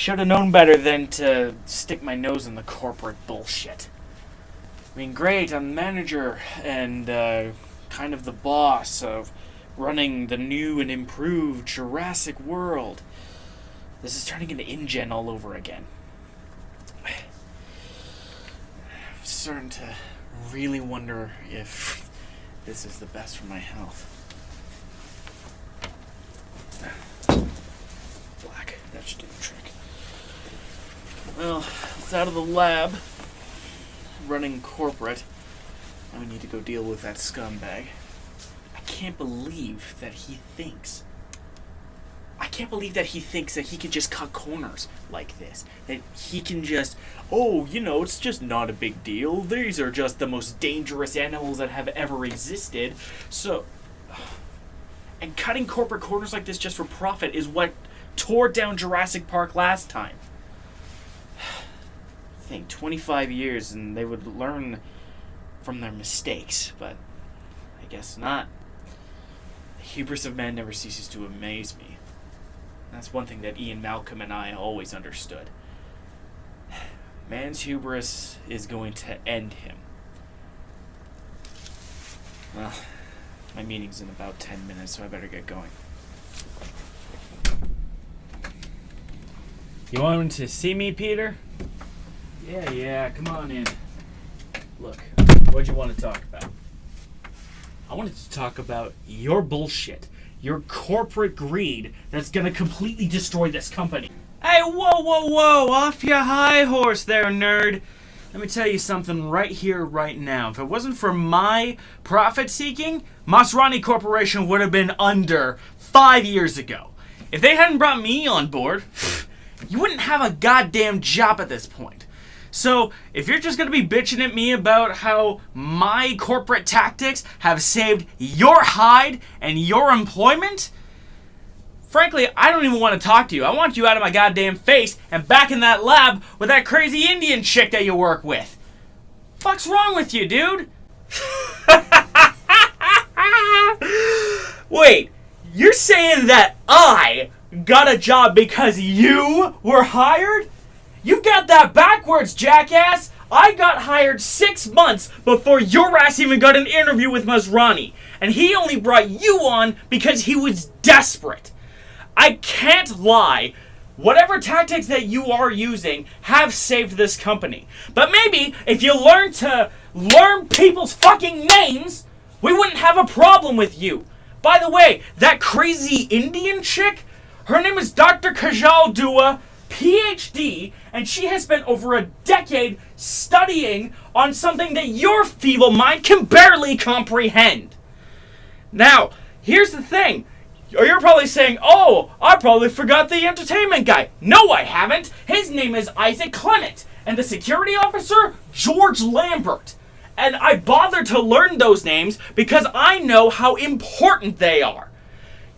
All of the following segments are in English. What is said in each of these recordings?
Should have known better than to stick my nose in the corporate bullshit. I mean, great, I'm the manager and kind of the boss of running the new and improved Jurassic World. This is turning into InGen all over again. I'm starting to really wonder if this is the best for my health. Black, that should do the trick. Well, it's out of the lab, running corporate. Now we need to go deal with that scumbag. I can't believe that he thinks that he can just cut corners like this. That he can just, it's just not a big deal. These are just the most dangerous animals that have ever existed. So, and cutting corporate corners like this just for profit is what tore down Jurassic Park last time. I think 25 years and they would learn from their mistakes, but I guess not. The hubris of man never ceases to amaze me. That's one thing that Ian Malcolm and I always understood. Man's hubris is going to end him. Well, my meeting's in about 10 minutes, so I better get going. You wanted to see me, Peter? Yeah, come on in. Look, what'd you want to talk about? I wanted to talk about your bullshit. Your corporate greed that's going to completely destroy this company. Hey, whoa, off your high horse there, nerd. Let me tell you something right here, right now. If it wasn't for my profit-seeking, Masrani Corporation would have been under 5 years ago. If they hadn't brought me on board, you wouldn't have a goddamn job at this point. So, if you're just going to be bitching at me about how my corporate tactics have saved your hide and your employment, frankly, I don't even want to talk to you. I want you out of my goddamn face and back in that lab with that crazy Indian chick that you work with. Fuck's wrong with you, dude? Wait, you're saying that I got a job because you were hired? You've got that backwards, jackass! I got hired 6 months before your ass even got an interview with Masrani. And he only brought you on because he was desperate. I can't lie. Whatever tactics that you are using have saved this company. But maybe if you learn to learn people's fucking names, we wouldn't have a problem with you. By the way, that crazy Indian chick, her name is Dr. Kajal Dua, PhD, and she has spent over a decade studying on something that your feeble mind can barely comprehend. Now, here's the thing. You're probably saying, I probably forgot the entertainment guy. No, I haven't. His name is Isaac Clement, and the security officer, George Lambert. And I bothered to learn those names because I know how important they are.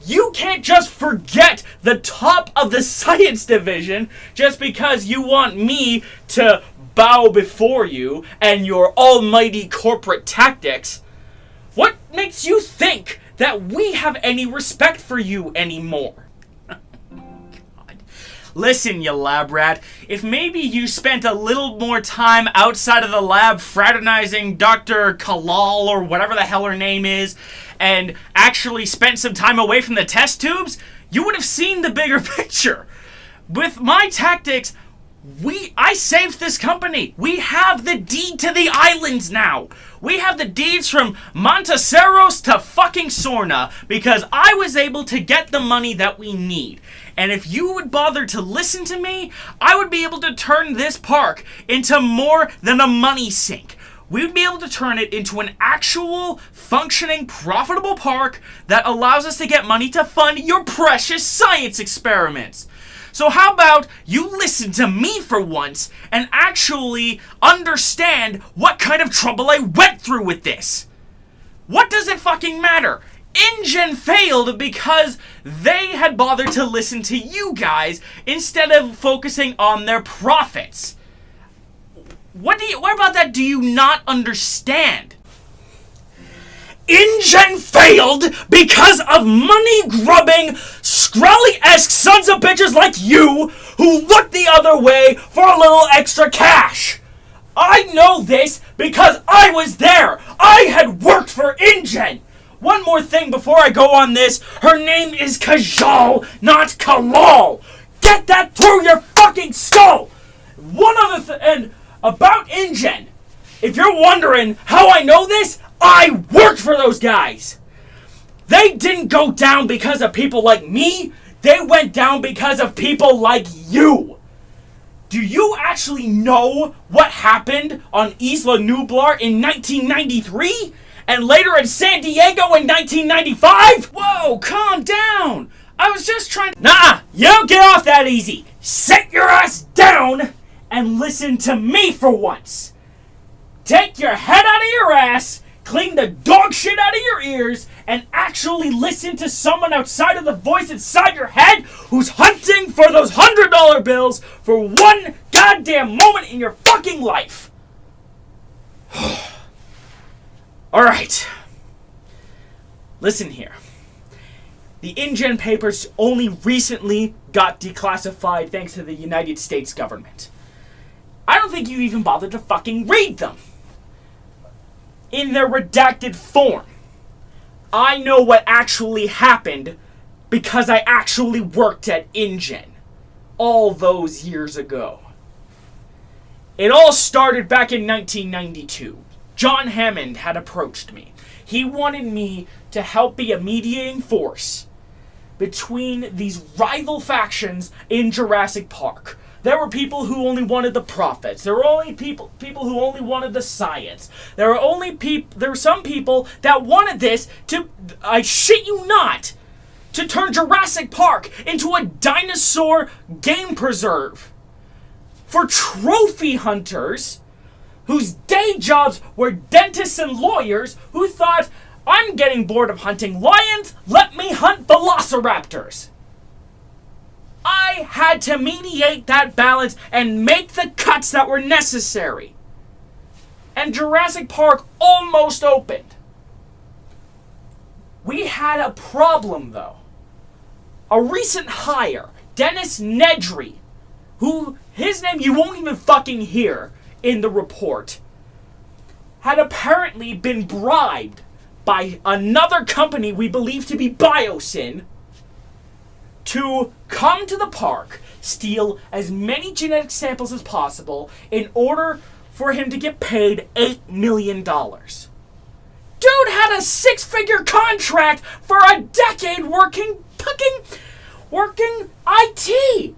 You can't just forget the top of the science division just because you want me to bow before you and your almighty corporate tactics. What makes you think that we have any respect for you anymore? God. Listen, you lab rat, if maybe you spent a little more time outside of the lab fraternizing Dr. Kalal or whatever the hell her name is, and actually spent some time away from the test tubes, you would have seen the bigger picture. With my tactics, I saved this company. We have the deed to the islands now. We have the deeds from Monteseros to fucking Sorna because I was able to get the money that we need. And if you would bother to listen to me, I would be able to turn this park into more than a money sink. We would be able to turn it into an actual, functioning, profitable park that allows us to get money to fund your precious science experiments. So how about you listen to me for once and actually understand what kind of trouble I went through with this? What does it fucking matter? InGen failed because they had bothered to listen to you guys instead of focusing on their profits. What about that do you not understand? InGen failed because of money-grubbing, Scrolly-esque sons of bitches like you who looked the other way for a little extra cash. I know this because I was there. I had worked for InGen. One more thing before I go on this. Her name is Kajal, not Kalal. Get that through your fucking skull. One other and about InGen. If you're wondering how I know this, I worked for those guys. They didn't go down because of people like me. They went down because of people like you. Do you actually know what happened on Isla Nublar in 1993? And later in San Diego in 1995? Whoa, calm down. I was just trying to... Nah, you don't get off that easy. Sit your ass down and listen to me for once. Take your head out of your ass, clean the dog shit out of your ears, and actually listen to someone outside of the voice inside your head who's hunting for those $100 bills for one goddamn moment in your fucking life. Alright. Listen here. The InGen papers only recently got declassified thanks to the United States government. I don't think you even bothered to fucking read them. In their redacted form. I know what actually happened because I actually worked at InGen all those years ago. It all started back in 1992. John Hammond had approached me. He wanted me to help be a mediating force between these rival factions in Jurassic Park. There were people who only wanted the profits. There were only people who only wanted the science. There were some people that wanted this to, I shit you not, to turn Jurassic Park into a dinosaur game preserve for trophy hunters whose day jobs were dentists and lawyers who thought, I'm getting bored of hunting lions, let me hunt velociraptors. I had to mediate that balance and make the cuts that were necessary. And Jurassic Park almost opened. We had a problem, though. A recent hire, Dennis Nedry, who, his name you won't even fucking hear in the report, had apparently been bribed by another company we believe to be Biosyn to come to the park, steal as many genetic samples as possible in order for him to get paid $8 million. Dude had a six-figure contract for a decade working IT.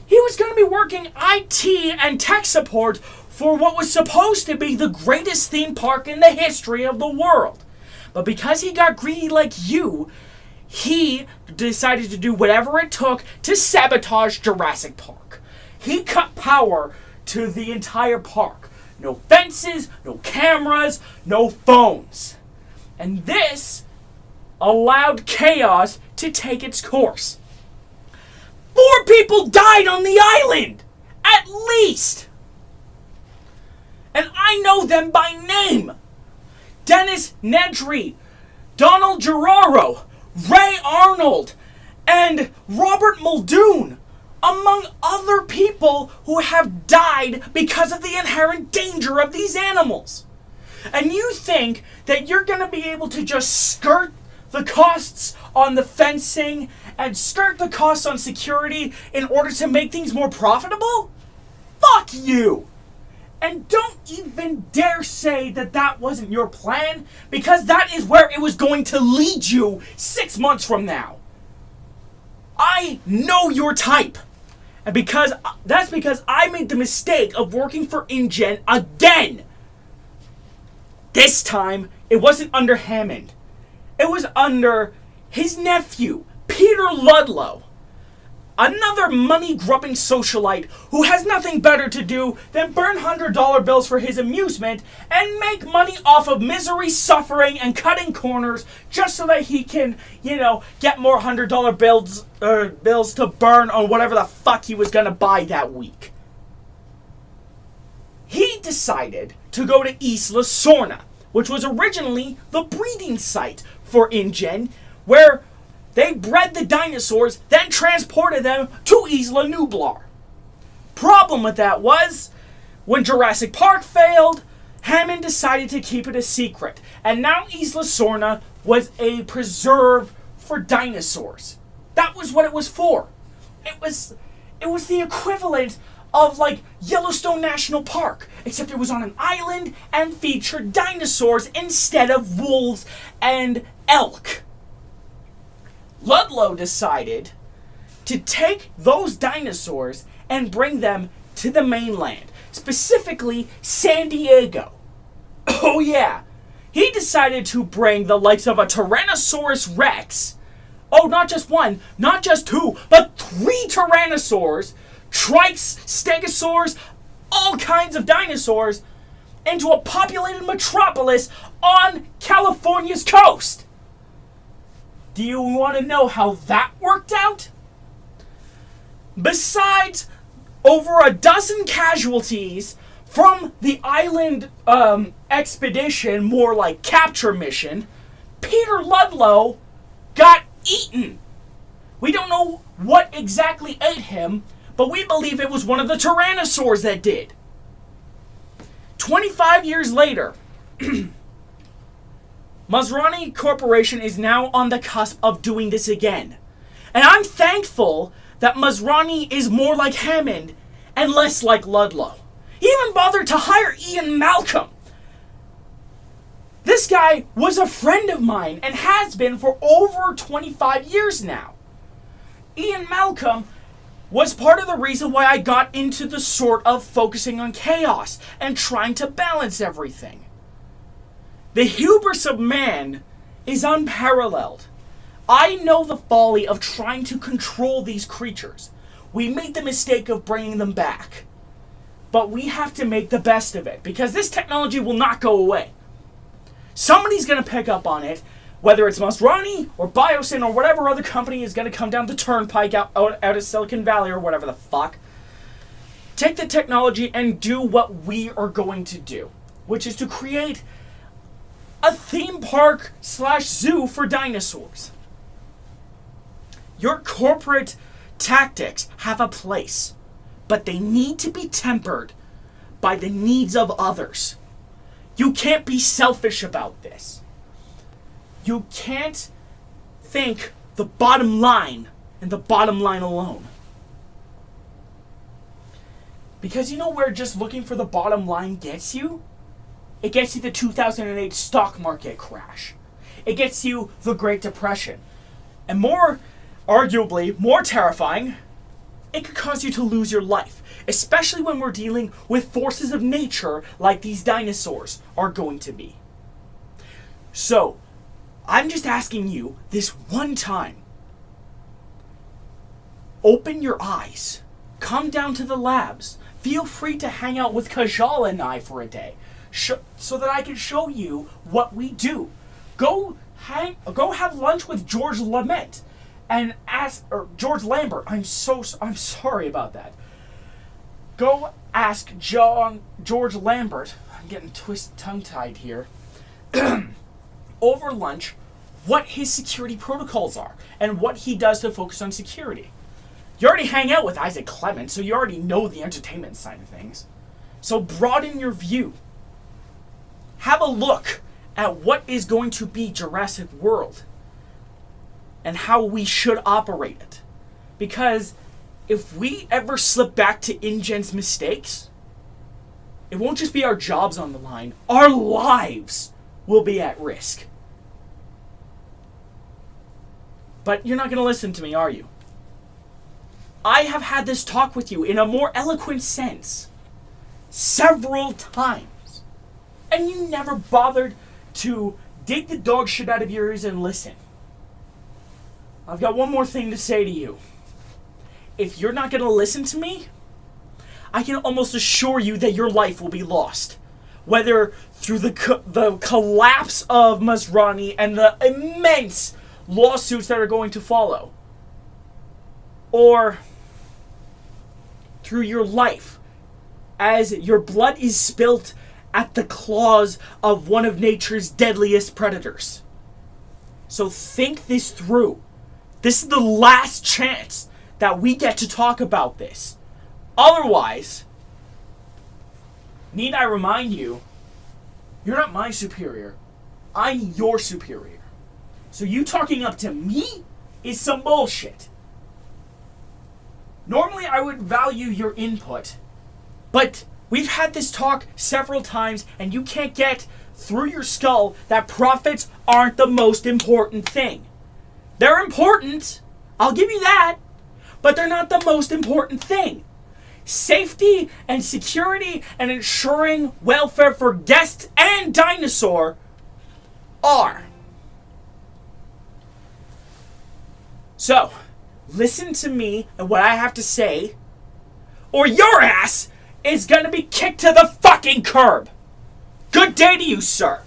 He was going to be working IT and tech support for what was supposed to be the greatest theme park in the history of the world. But because he got greedy like you, he decided to do whatever it took to sabotage Jurassic Park. He cut power to the entire park. No fences, no cameras, no phones. And this allowed chaos to take its course. 4 people died on the island! At least! And I know them by name! Dennis Nedry, Donald Geraro, Ray Arnold, and Robert Muldoon, among other people who have died because of the inherent danger of these animals. And you think that you're going to be able to just skirt the costs on the fencing and skirt the costs on security in order to make things more profitable? Fuck you! And don't even dare say that that wasn't your plan, because that is where it was going to lead you 6 months from now. I know your type. And that's because I made the mistake of working for InGen again. This time, it wasn't under Hammond. It was under his nephew, Peter Ludlow. Another money-grubbing socialite who has nothing better to do than burn $100 bills for his amusement and make money off of misery, suffering, and cutting corners just so that he can, get more $100 bills to burn on whatever the fuck he was going to buy that week. He decided to go to Isla Sorna, which was originally the breeding site for InGen, where They bred the dinosaurs, then transported them to Isla Nublar. Problem with that was, when Jurassic Park failed, Hammond decided to keep it a secret. And now Isla Sorna was a preserve for dinosaurs. That was what it was for. It was the equivalent of like Yellowstone National Park, except it was on an island and featured dinosaurs instead of wolves and elk. Ludlow decided to take those dinosaurs and bring them to the mainland, specifically San Diego. Oh yeah, he decided to bring the likes of a Tyrannosaurus Rex. Oh, not just one, not just two, but 3 Tyrannosaurs, Trikes, Stegosaurs, all kinds of dinosaurs, into a populated metropolis on California's coast. Do you want to know how that worked out? Besides over a dozen casualties from the island expedition, more like capture mission, Peter Ludlow got eaten. We don't know what exactly ate him, but we believe it was one of the Tyrannosaurs that did. 25 years later, Masrani Corporation is now on the cusp of doing this again. And I'm thankful that Masrani is more like Hammond and less like Ludlow. He even bothered to hire Ian Malcolm. This guy was a friend of mine and has been for over 25 years now. Ian Malcolm was part of the reason why I got into the sort of focusing on chaos and trying to balance everything. The hubris of man is unparalleled. I know the folly of trying to control these creatures. We made the mistake of bringing them back. But we have to make the best of it, because this technology will not go away. Somebody's going to pick up on it, whether it's Masrani or Biosyn or whatever other company is going to come down the turnpike out of Silicon Valley or whatever the fuck. Take the technology and do what we are going to do, which is to create a theme park / zoo for dinosaurs. Your corporate tactics have a place, but they need to be tempered by the needs of others. You can't be selfish about this. You can't think the bottom line and the bottom line alone. Because you know where just looking for the bottom line gets you? It gets you the 2008 stock market crash. It gets you the Great Depression. And arguably more terrifying, it could cause you to lose your life. Especially when we're dealing with forces of nature like these dinosaurs are going to be. So, I'm just asking you this one time. Open your eyes. Come down to the labs. Feel free to hang out with Kajal and I for a day. So that I can show you what we do. Go have lunch with George Lambert and George Lambert. I'm sorry about that. Go ask George Lambert. I'm getting tongue-tied here. Over lunch, what his security protocols are and what he does to focus on security. You already hang out with Isaac Clement, so you already know the entertainment side of things. So broaden your view. Have a look at what is going to be Jurassic World and how we should operate it. Because if we ever slip back to InGen's mistakes, it won't just be our jobs on the line. Our lives will be at risk. But you're not going to listen to me, are you? I have had this talk with you in a more eloquent sense several times. And you never bothered to dig the dog shit out of your ears and listen. I've got one more thing to say to you. If you're not going to listen to me, I can almost assure you that your life will be lost. Whether through the collapse of Masrani and the immense lawsuits that are going to follow, or through your life as your blood is spilt at the claws of one of nature's deadliest predators. So think this through. This is the last chance that we get to talk about this. Otherwise, need I remind you, you're not my superior. I'm your superior. So you talking up to me is some bullshit. Normally I would value your input, but we've had this talk several times and you can't get through your skull that profits aren't the most important thing. They're important, I'll give you that, but they're not the most important thing. Safety and security and ensuring welfare for guests and dinosaur are. So, listen to me and what I have to say, or your ass is gonna be kicked to the fucking curb. Good day to you, sir.